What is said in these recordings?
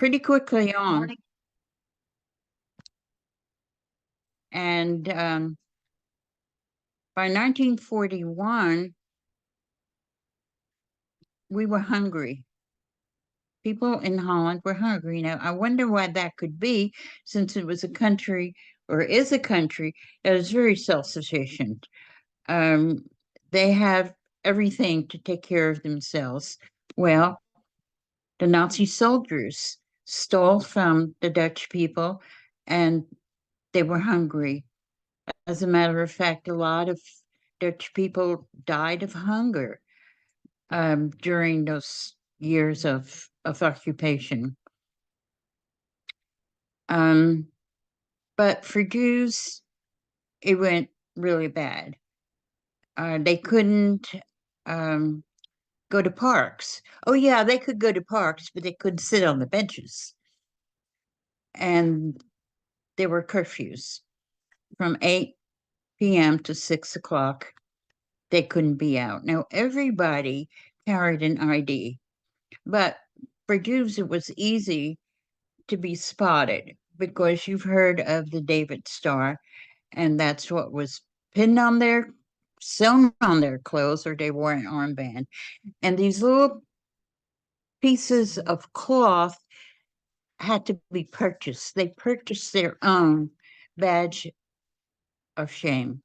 pretty quickly on. And by 1941, we were hungry. People in Holland were hungry. Now, I wonder why that could be, since it was a country, or is a country, that is very self-sufficient. They have everything to take care of themselves. Well, the Nazi soldiers stole from the Dutch people, and they were hungry. As a matter of fact, a lot of Dutch people died of hunger during those years of occupation. But for Jews, it went really bad. They couldn't go to parks. Oh, yeah, they could go to parks, but they couldn't sit on the benches. And there were curfews from 8 p.m. to 6 o'clock. They couldn't be out. Now, everybody carried an ID, but for Jews, it was easy to be spotted because you've heard of the David Star, and that's what was pinned on their, sewn on their clothes, or they wore an armband. And these little pieces of cloth had to be purchased. They purchased their own badge of shame.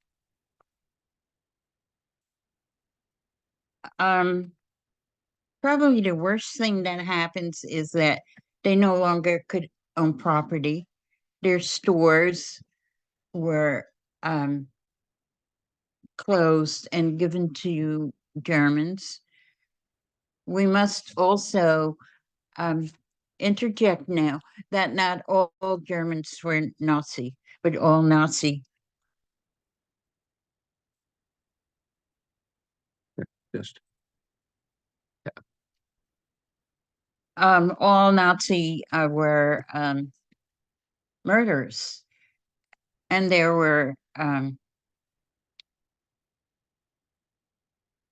Probably the worst thing that happens is that they no longer could own property. Their stores were closed and given to Germans. We must also interject now that not all Germans were Nazi, but all Nazi. Just all Nazi were murderers, and there were.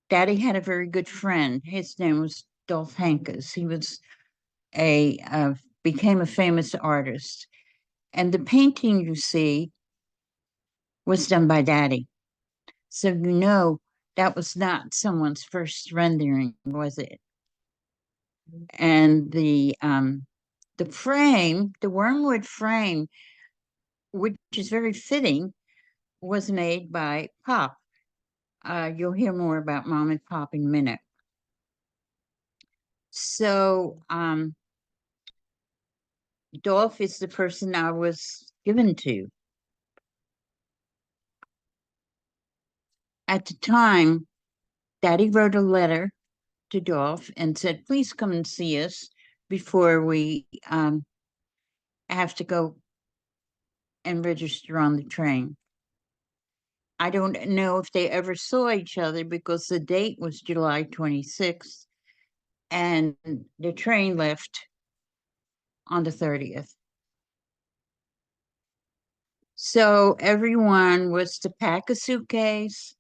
Daddy had a very good friend. His name was Dolph Hankes. He was became a famous artist, and the painting you see was done by Daddy. So you know that was not someone's first rendering, was it? And the frame, the wormwood frame, which is very fitting, was made by Pop. You'll hear more about Mom and Pop in a minute. So Dolph is the person I was given to. At the time, Daddy wrote a letter to Dolph and said, please come and see us before we have to go and register on the train. I don't know if they ever saw each other because the date was July 26th and the train left on the 30th. So everyone was to pack a suitcase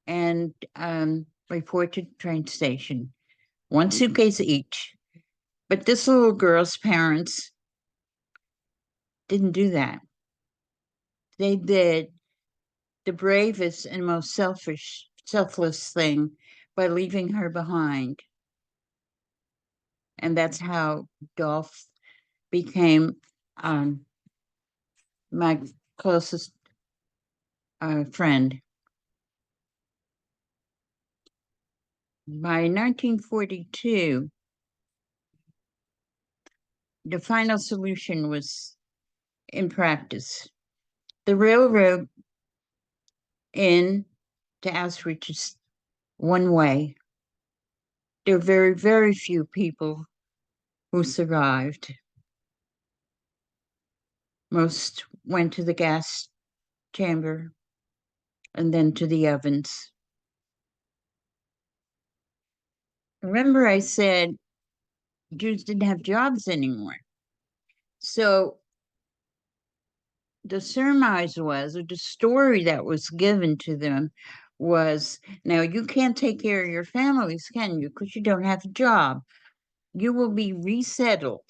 and report to the train station. One suitcase each. But this little girl's parents didn't do that. They did the bravest and most selfless thing by leaving her behind. And that's how Dolph became my closest friend. By 1942, the final solution was in practice. The railroad in to Auschwitz is one way. There are very, very few people who survived. Most went to the gas chamber and then to the ovens. Remember, I said Jews didn't have jobs anymore. So the surmise was, or the story that was given to them was, now you can't take care of your families, can you? Because you don't have a job. You will be resettled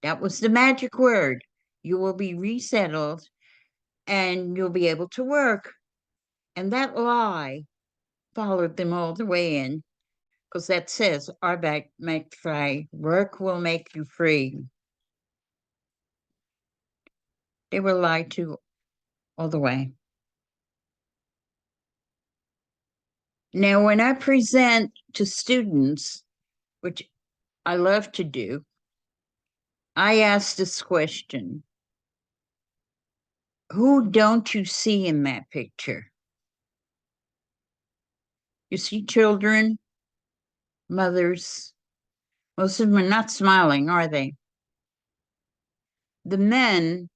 That was the magic word. You will be resettled and you'll be able to work. And that lie followed them all the way in because that says, Arbeit macht frei, work will make you free. They were lied to all the way. Now, when I present to students, which I love to do, I ask this question: who don't you see in that picture? You see children, mothers. Most of them are not smiling, are they? The men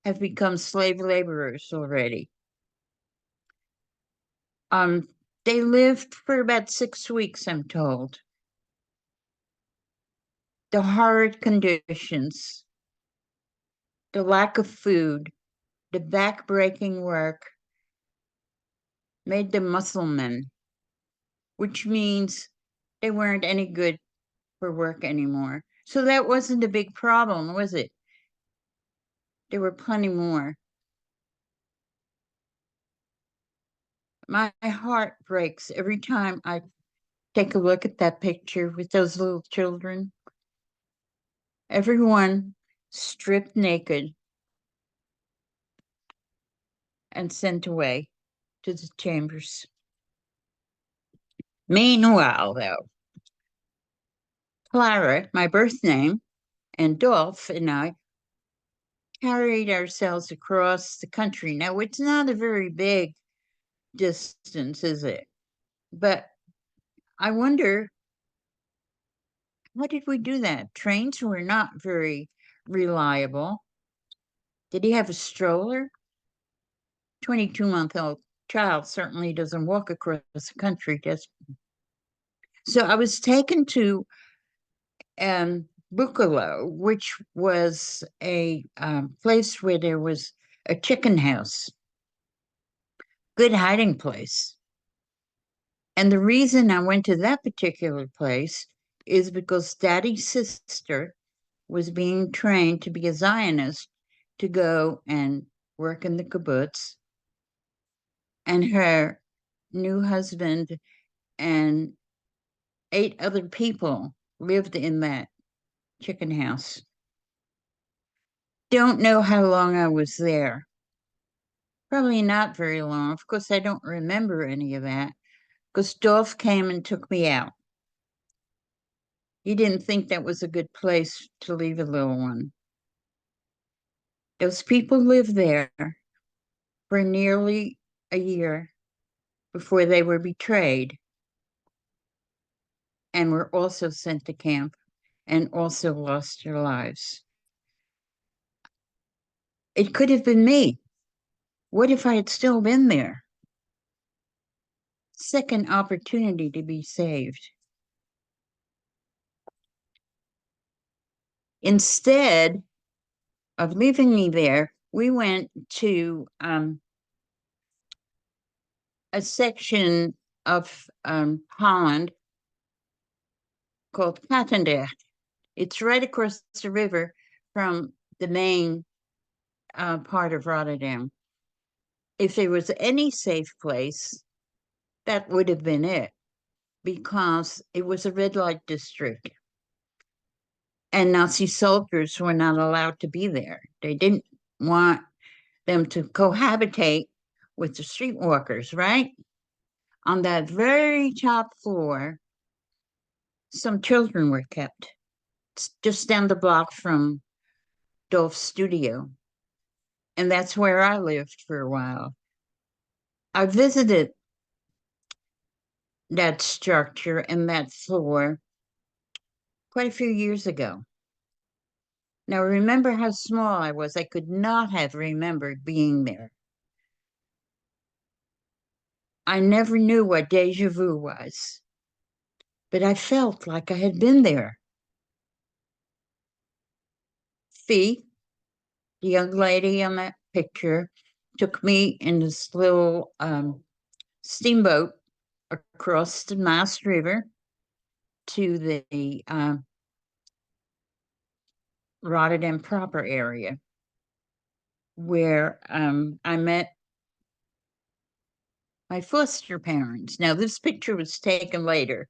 have become slave laborers already. Um, they lived for about 6 weeks, I'm told. The horrid conditions, the lack of food, the back-breaking work made them muscle men, which means they weren't any good for work anymore. So that wasn't a big problem, was it? There were plenty more. My heart breaks every time I take a look at that picture with those little children. Everyone stripped naked and sent away to the chambers. Meanwhile, though, Clara, my birth name, and Dolph and I carried ourselves across the country. Now, it's not a very big distance, is it? But I wonder, how did we do that? Trains were not very reliable. Did he have a stroller? 22-month-old child certainly doesn't walk across the country, does. So I was taken to Buccolo, which was a place where there was a chicken house, good hiding place. And the reason I went to that particular place is because Daddy's sister was being trained to be a Zionist to go and work in the kibbutz. And her new husband and 8 other people lived in that chicken house. Don't know how long I was there. Probably not very long. Of course, I don't remember any of that because Dolph came and took me out. He didn't think that was a good place to leave a little one. Those people lived there for nearly a year before they were betrayed and were also sent to camp and also lost their lives. It could have been me. What if I had still been there? Second opportunity to be saved. Instead of leaving me there, we went to a section of Holland called Katendrecht. It's right across the river from the main part of Rotterdam. If there was any safe place, that would have been it, because it was a red light district. And Nazi soldiers were not allowed to be there. They didn't want them to cohabitate with the streetwalkers, right? On that very top floor, some children were kept. It's just down the block from Dolph's studio. And that's where I lived for a while. I visited that structure and that floor quite a few years ago. Now, remember how small I was. I could not have remembered being there. I never knew what deja vu was, but I felt like I had been there. Fee, the young lady on that picture, took me in this little steamboat across the Maas River to the Rotterdam proper area where I met my foster parents. Now, this picture was taken later.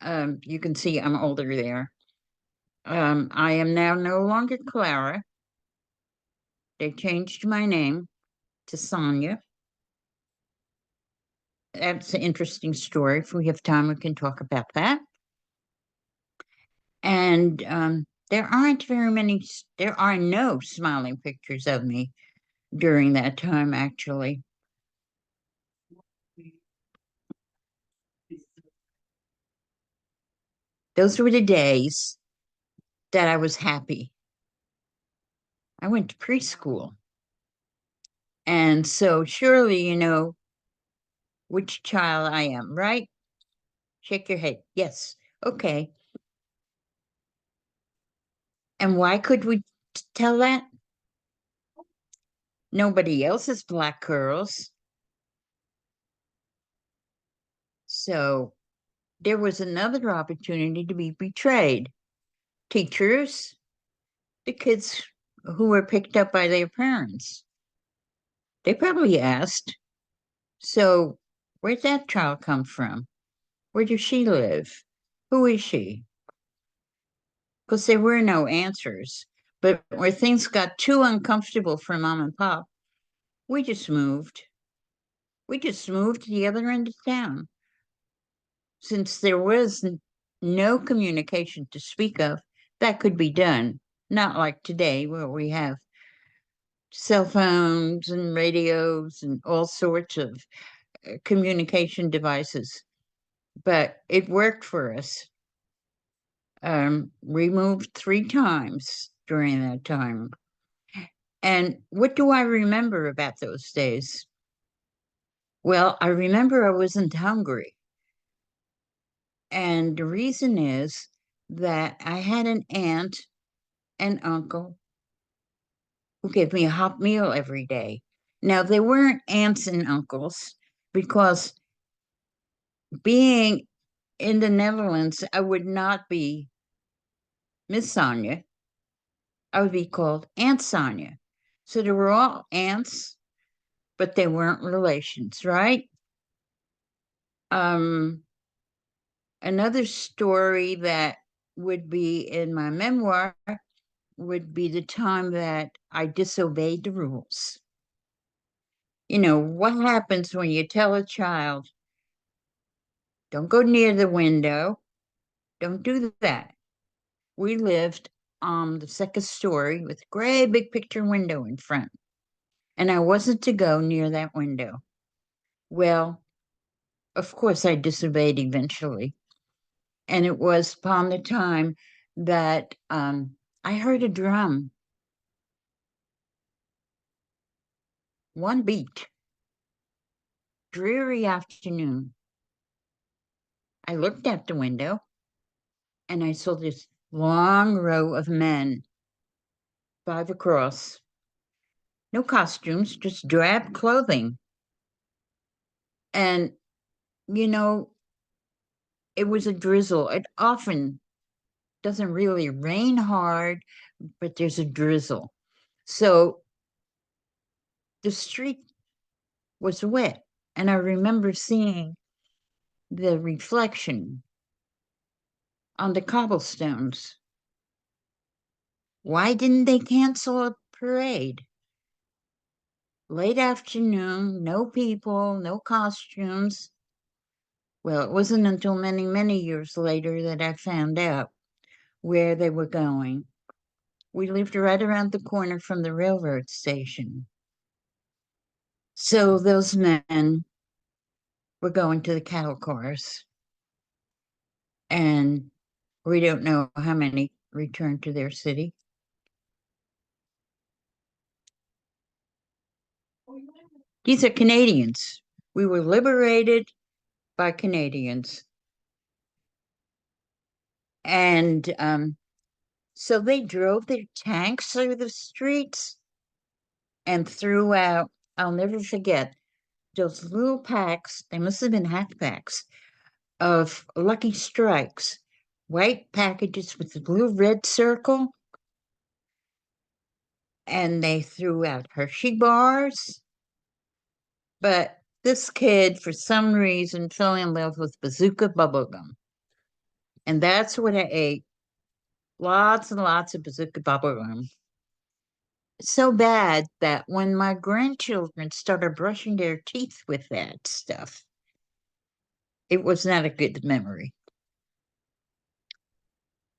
You can see I'm older there. I am now no longer Clara. They changed my name to Sonja. That's an interesting story. If we have time, we can talk about that. And there aren't very many, there are no smiling pictures of me during that time, actually. Those were the days that I was happy. I went to preschool. And so surely you know which child I am, right? Shake your head. Yes. Okay. And why could we tell that? Nobody else has black curls. So there was another opportunity to be betrayed. Teachers, the kids who were picked up by their parents, they probably asked, so where'd that child come from? Where does she live? Who is she? Because there were no answers. But where things got too uncomfortable for mom and pop, we just moved. We just moved to the other end of town. Since there was no communication to speak of, that could be done. Not like today, where we have cell phones and radios and all sorts of communication devices. But it worked for us. We moved 3 times during that time. And what do I remember about those days? Well, I remember I wasn't hungry. And the reason is that I had an aunt and uncle who gave me a hot meal every day. Now, they weren't aunts and uncles because being in the Netherlands, I would not be Miss Sonia. I would be called Aunt Sonia. So they were all aunts, but they weren't relations, right? Um, Another story that would be in my memoir would be the time that I disobeyed the rules. You know, what happens when you tell a child, don't go near the window, don't do that. We lived on the second story with a great big picture window in front, and I wasn't to go near that window. Well, of course, I disobeyed eventually. And it was upon the time that I heard a drum, one beat, dreary afternoon. I looked out the window and I saw this long row of men, 5 across, no costumes, just drab clothing. And, you know, it was a drizzle. It often doesn't really rain hard, but there's a drizzle. So the street was wet. And I remember seeing the reflection on the cobblestones. Why didn't they cancel a parade? Late afternoon, no people, no costumes. Well, it wasn't until many, many years later that I found out where they were going. We lived right around the corner from the railroad station. So those men were going to the cattle cars, and we don't know how many returned to their city. These are Canadians. We were liberated by Canadians. And so they drove their tanks through the streets and threw out, I'll never forget, those little packs, they must have been half packs, of Lucky Strikes, white packages with the blue red circle. and they threw out Hershey bars. But this kid, for some reason, fell in love with bazooka bubblegum. And that's what I ate. Lots and lots of bazooka bubblegum. So bad that when my grandchildren started brushing their teeth with that stuff, it was not a good memory.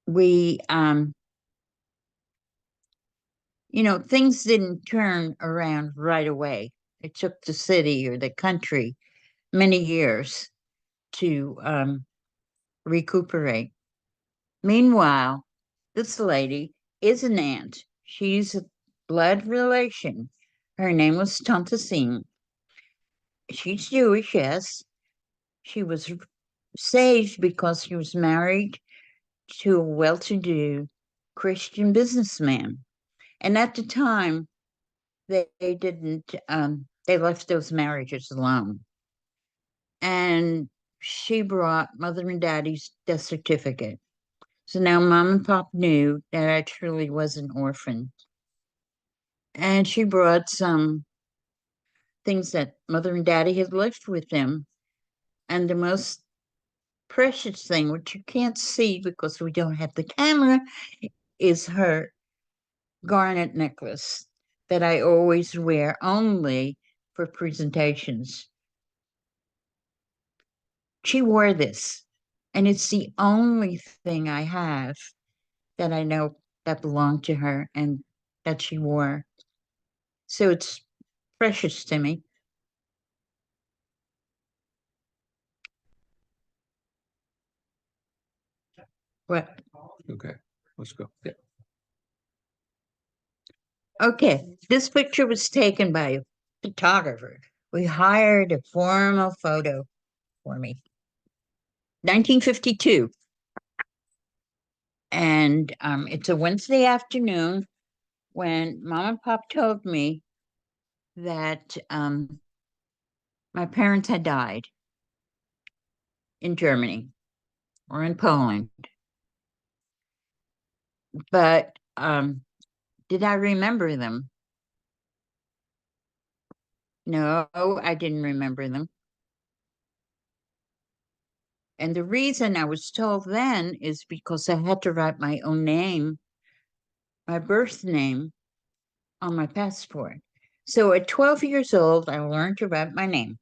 We, things didn't turn around right away. It took the city or the country many years to recuperate. Meanwhile, this lady is an aunt. She's a blood relation. Her name was Tante Singh. She's Jewish, yes. She was saved because she was married to a well-to-do Christian businessman. And at the time, they didn't, they left those marriages alone. And she brought mother and daddy's death certificate. So now mom and pop knew that I truly was an orphan. And she brought some things that mother and daddy had left with them. And the most precious thing, which you can't see because we don't have the camera, is her garnet necklace that I always wear only for presentations. She wore this, and it's the only thing I have that I know that belonged to her and that she wore. So it's precious to me. What? Okay, let's go. Yeah. Okay, this picture was taken by a photographer. We hired a formal photo for me. 1952. And it's a Wednesday afternoon when mom and pop told me that my parents had died in Germany or in Poland. But did I remember them? No, I didn't remember them. And the reason I was told then is because I had to write my own name, my birth name, on my passport. So at 12 years old, I learned to write my name,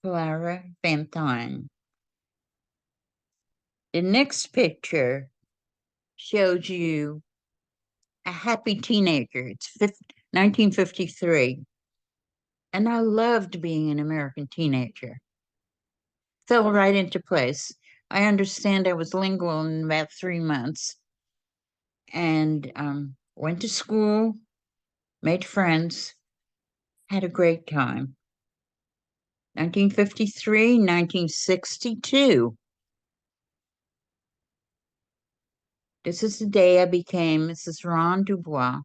Clara Van Tine. The next picture shows you a happy teenager. It's 1953. And I loved being an American teenager. Fell right into place. I understand I was lingual in about 3 months and went to school, made friends, had a great time. 1953, 1962. This is the day I became Mrs. Ron DuBois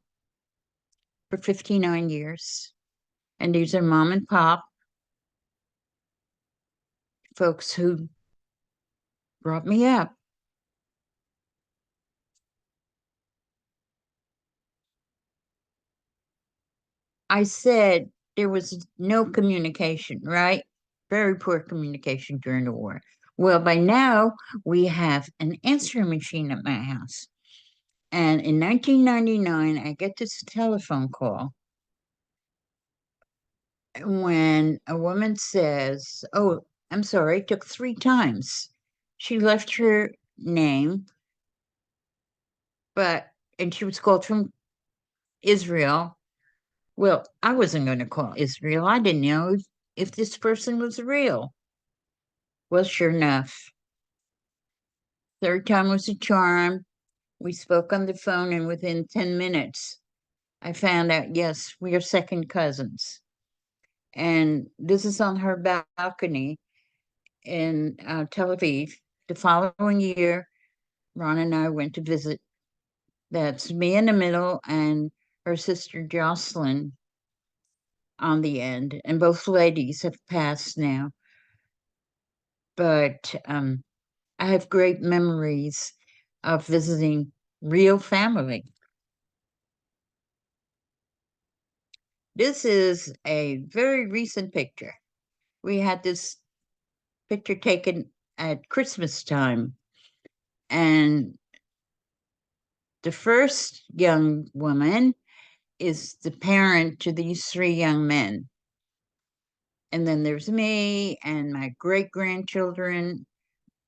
for 59 years. And these are mom and pop, folks who brought me up. I said there was no communication, right? Very poor communication during the war. Well, by now we have an answering machine at my house. And in 1999, I get this telephone call when a woman says, "Oh, I'm sorry, it took 3 times." She left her name, and she was called from Israel. Well, I wasn't going to call Israel. I didn't know if this person was real. Well, sure enough, third time was a charm. We spoke on the phone, and within 10 minutes, I found out, yes, we are second cousins. And this is on her balcony in Tel Aviv. The following year, Ron and I went to visit. That's me in the middle and her sister Jocelyn on the end. And both ladies have passed now. But I have great memories of visiting real family. This is a very recent picture. We had this picture taken at Christmas time, and the first young woman is the parent to these three young men. And then there's me and my great grandchildren,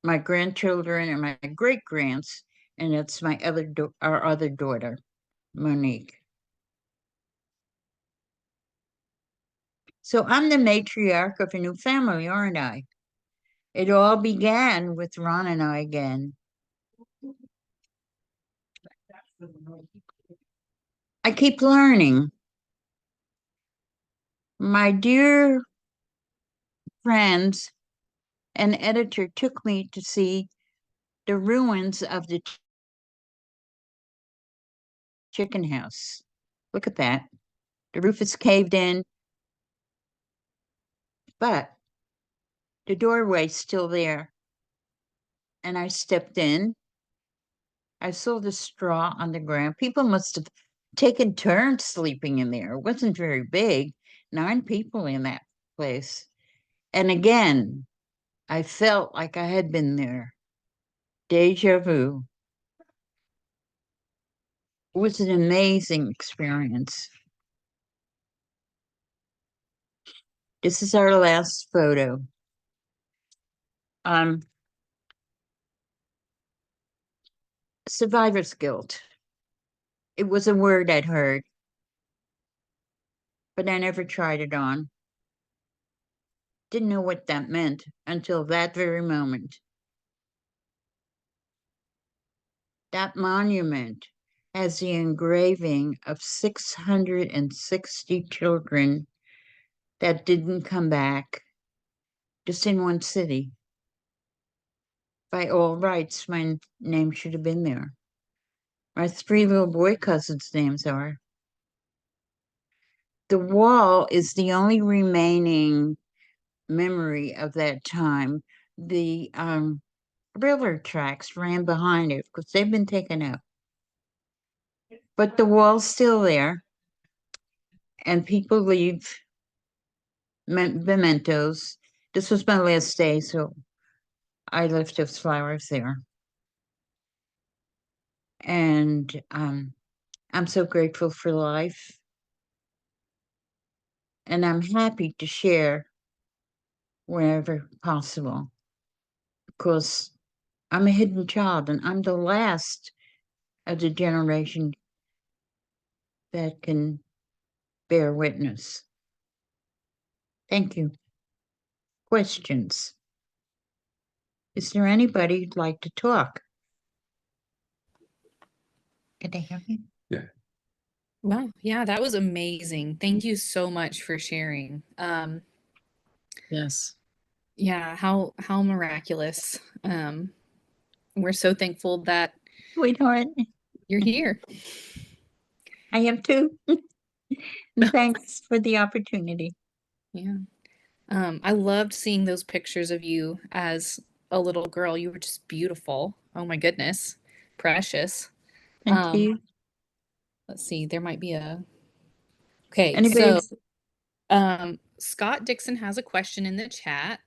my grandchildren, and my great grands, and it's our other daughter, Monique. So I'm the matriarch of a new family, aren't I? It all began with Ron and I again. I keep learning. My dear friends, an editor took me to see the ruins of the chicken house. Look at that. The roof is caved in, but the doorway's still there. And I stepped in. I saw the straw on the ground. People must have taken turns sleeping in there. It wasn't very big, 9 people in that place. And again, I felt like I had been there. Deja vu. It was an amazing experience. This is our last photo. Um, survivor's guilt. It was a word I'd heard, but I never tried it on. Didn't know what that meant until that very moment. That monument has the engraving of 660 children that didn't come back, just in one city. By all rights, my name should have been there. My 3 little boy cousins' names are. The wall is the only remaining memory of that time. The railroad tracks ran behind it because they've been taken out. But the wall's still there, and people leave mementos. This was my last day, so I left those flowers there. And I'm so grateful for life. And I'm happy to share wherever possible because I'm a hidden child and I'm the last of the generation that can bear witness. Thank you. Questions? Is there anybody who'd like to talk? Can they hear me? Yeah. Wow. Yeah, that was amazing. Thank you so much for sharing. Yes. Yeah, how miraculous. We're so thankful that Sweetheart, you're here. I am too. And thanks for the opportunity. Yeah. I loved seeing those pictures of you as a little girl. You were just beautiful. Oh my goodness. Precious. Thank you. Let's see. There might be a Okay, Anybody? so Scott Dixon has a question in the chat.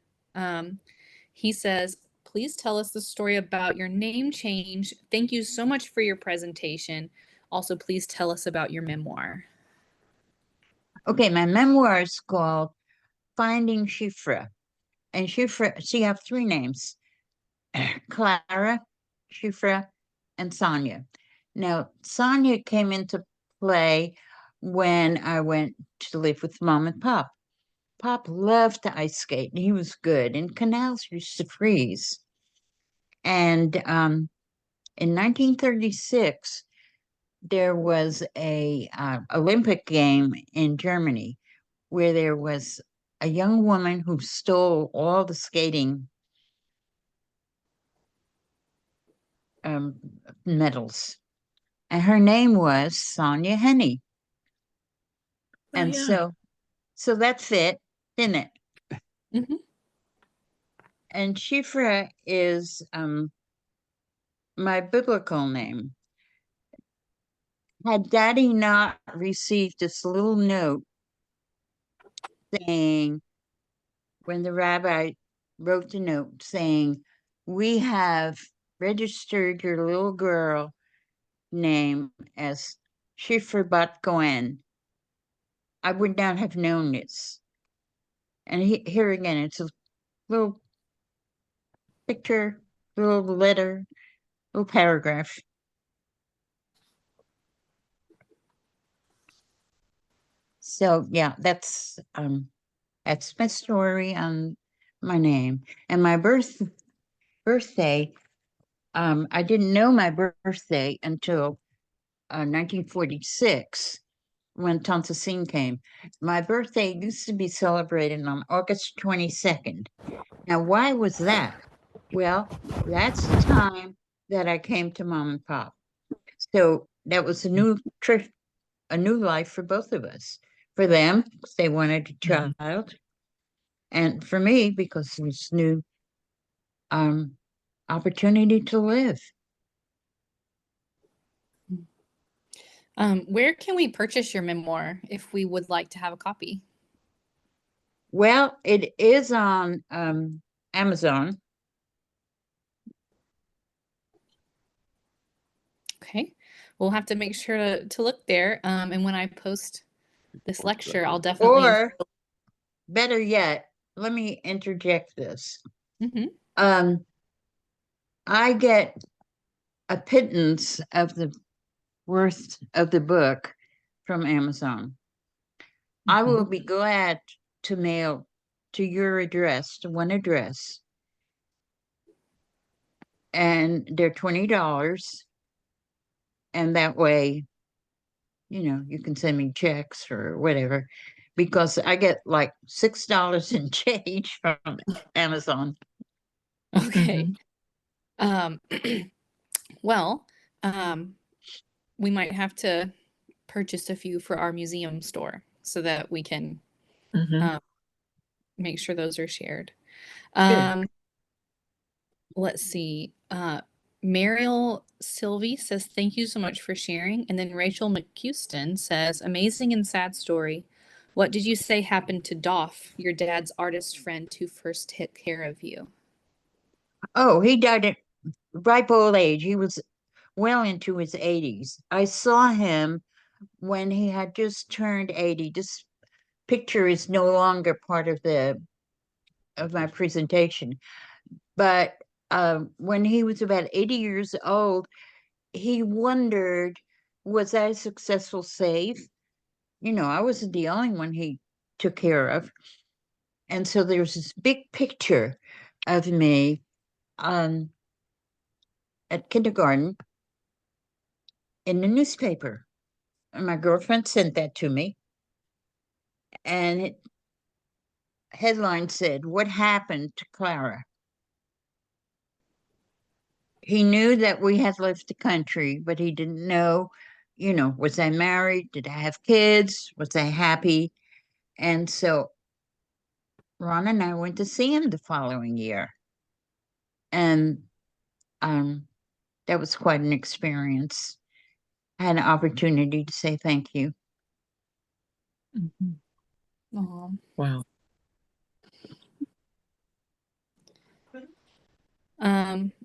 He says, please tell us the story about your name change. Thank you so much for your presentation. Also, please tell us about your memoir. Okay, my memoir is called Finding Schifrah. And Schifrah, she have 3 names, Clara, Schifrah, and Sonja. Now, Sonja came into play when I went to live with Mom and Pop. Pop loved to ice skate, and he was good, and canals used to freeze. And in 1936, there was a Olympic game in Germany where there was a young woman who stole all the skating medals, and her name was Sonja Henie. Oh, And yeah. so that fit, didn't it? Mhm. And Schifrah is my biblical name. Had Daddy not received this little note saying, when the rabbi wrote the note saying, we have registered your little girl name as Schifrah bat Cohen, I would not have known this. And here again, it's a little picture, little letter, little paragraph. So yeah, that's my story on my name and my birthday. I didn't know my birthday until 1946 when Tonsasin came. My birthday used to be celebrated on August 22nd. Now, why was that? Well, that's the time that I came to Mom and Pop. So that was a new trip, a new life for both of us. For them, because they wanted a child, and for me, because it was new opportunity to live. Where can we purchase your memoir if we would like to have a copy? Well, it is on Amazon. Okay, we'll have to make sure to look there. And when I post this lecture, I'll definitely. Or better yet, let me interject this. Mhm. I get a pittance of the worth of the book from Amazon. I will be glad to mail to your address, to one address, and they're $20. And that way, you can send me checks or whatever, because I get like $6 in change from Amazon. Okay. Well, we might have to purchase a few for our museum store so that we can make sure those are shared. Let's see. Mariel Sylvie says, thank you so much for sharing. And then Rachel McCuston says, amazing and sad story. What did you say happened to Doff, your dad's artist friend who first took care of you? Oh, he died at ripe old age. He was well into his 80s. I saw him when he had just turned 80. This picture is no longer part of my presentation, but when he was about 80 years old, he wondered, was I a successful save? I wasn't the only one he took care of. And so there's this big picture of me at kindergarten in the newspaper. And my girlfriend sent that to me. And headline said, what happened to Clara? He knew that we had left the country, but he didn't know, was I married? Did I have kids? Was I happy? And so Ron and I went to see him the following year. And that was quite an experience. I had an opportunity to say thank you. Wow.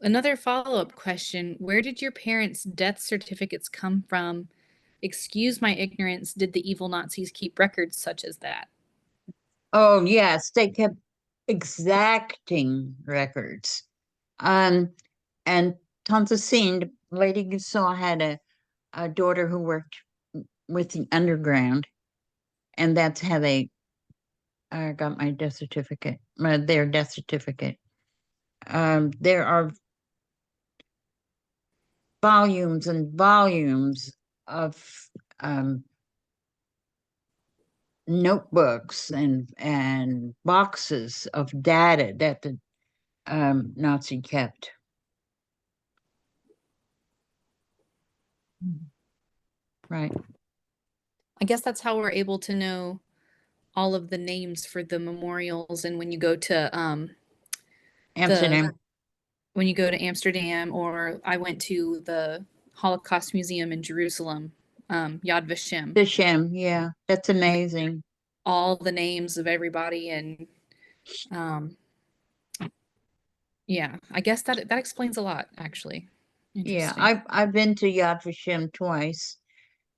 Another follow-up question. Where did your parents' death certificates come from? Excuse my ignorance. Did the evil Nazis keep records such as that? Oh, yes, they kept exacting records. And Tonsasin, the lady you saw, had a daughter who worked with the underground, and that's how they got my death certificate, their death certificate. There are volumes and volumes of notebooks and boxes of data that the Nazi kept. Right. I guess that's how we're able to know all of the names for the memorials. And when you go to Amsterdam. when you go to Amsterdam, or I went to the Holocaust Museum in Jerusalem, Yad Vashem. Vashem, yeah, that's amazing. all the names of everybody, and yeah, I guess that explains a lot, actually. Yeah, Interesting. I've been to Yad Vashem twice,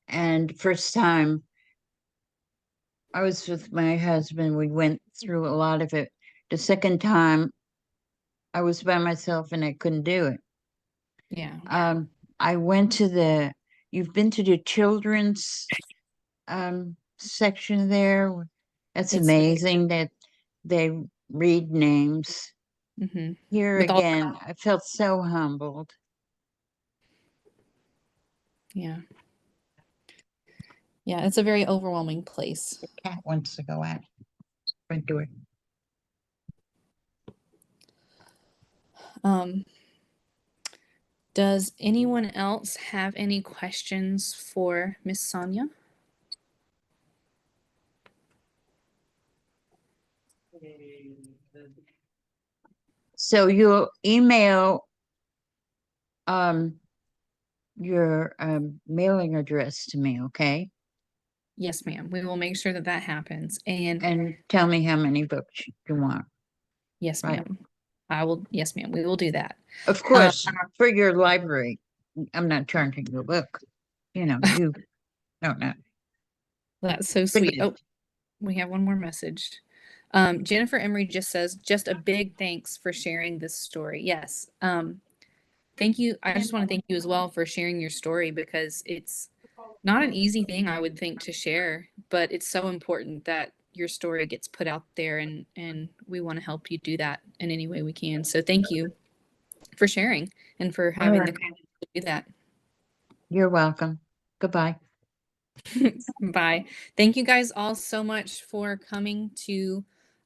and first time I was with my husband. We went through a lot of it. The second time I was by myself and I couldn't do it. Yeah. I went to you've been to the children's section there. That's It's amazing that they read names. mm-hmm. Here With all, again, I felt so humbled. yeah. Yeah, it's a very overwhelming place. The cat wants to go out front door. Does anyone else have any questions for Miss Sonja? So you'll email your mailing address to me, okay? Yes, ma'am. We will make sure that that happens. And And tell me how many books you want. yes, Right. ma'am. I will. Yes, ma'am. We will do that. Of course, for your library, I'm not charging you a book. You know, you don't know. That's so sweet. Oh, we have one more message. Jennifer Emery just says, just a big thanks for sharing this story. Yes. Thank you. I just want to thank you as well for sharing your story, because it's not an easy thing, I would think, to share, but it's so important that your story gets put out there, and we want to help you do that in any way we can. So thank you for sharing and for having the courage to do that. You're welcome. Goodbye. Bye. Thank you guys all so much for coming to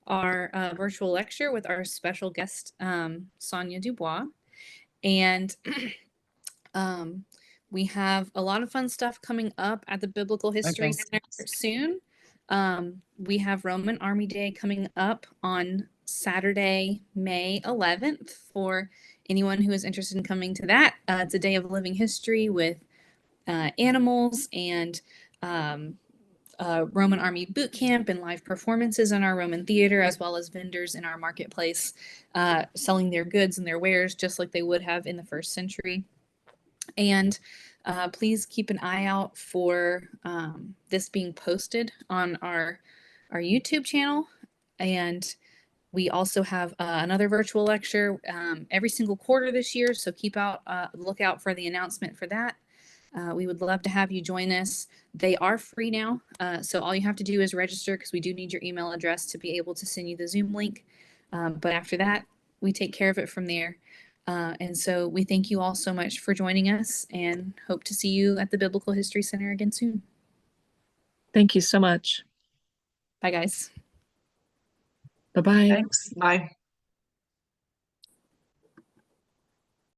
our virtual lecture with our special guest, Sonja DuBois. And we have a lot of fun stuff coming up at the Biblical History Center soon. We have Roman Army Day coming up on Saturday, May 11th, for anyone who is interested in coming to that. It's a day of living history with animals and Roman Army boot camp and live performances in our Roman theater, as well as vendors in our marketplace selling their goods and their wares just like they would have in the first century. And please keep an eye out for this being posted on our YouTube channel. And we also have another virtual lecture every single quarter this year, so keep out look out for the announcement for that. We would love to have you join us. They are free now, so all you have to do is register, because we do need your email address to be able to send you the Zoom link. But after that, we take care of it from there. And so we thank you all so much for joining us, and hope to see you at the Biblical History Center again soon. Thank you so much. Bye, guys. Bye-bye. Thanks. Bye.